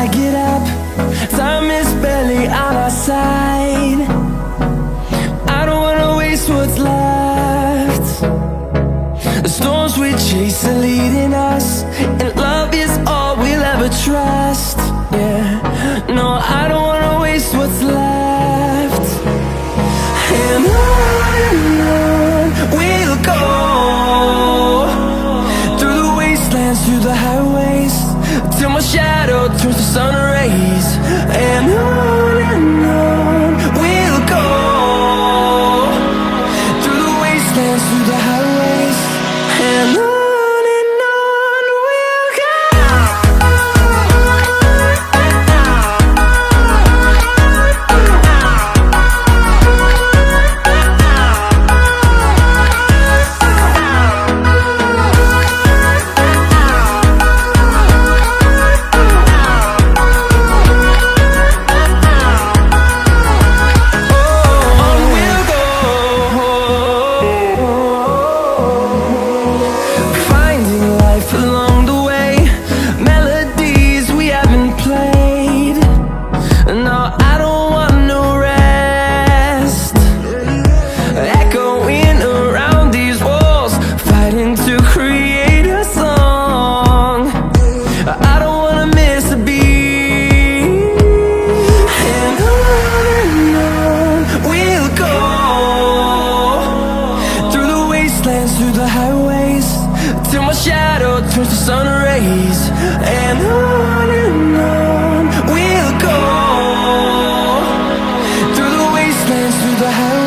I get up, time is barely on our side. I don't wanna waste what's left. The storms we chase are leading us, and love is all we'll ever trust. Yeah, no, I don't wanna waste what's left. And on we'll go, through the wastelands, through the highways, till my shadow turns to sun rays. And on we'll go, through the wastelands, through the highways, and on we'll go. Through the highways, till my shadow turns to sun rays. And on we'll go, through the wastelands, through the highways.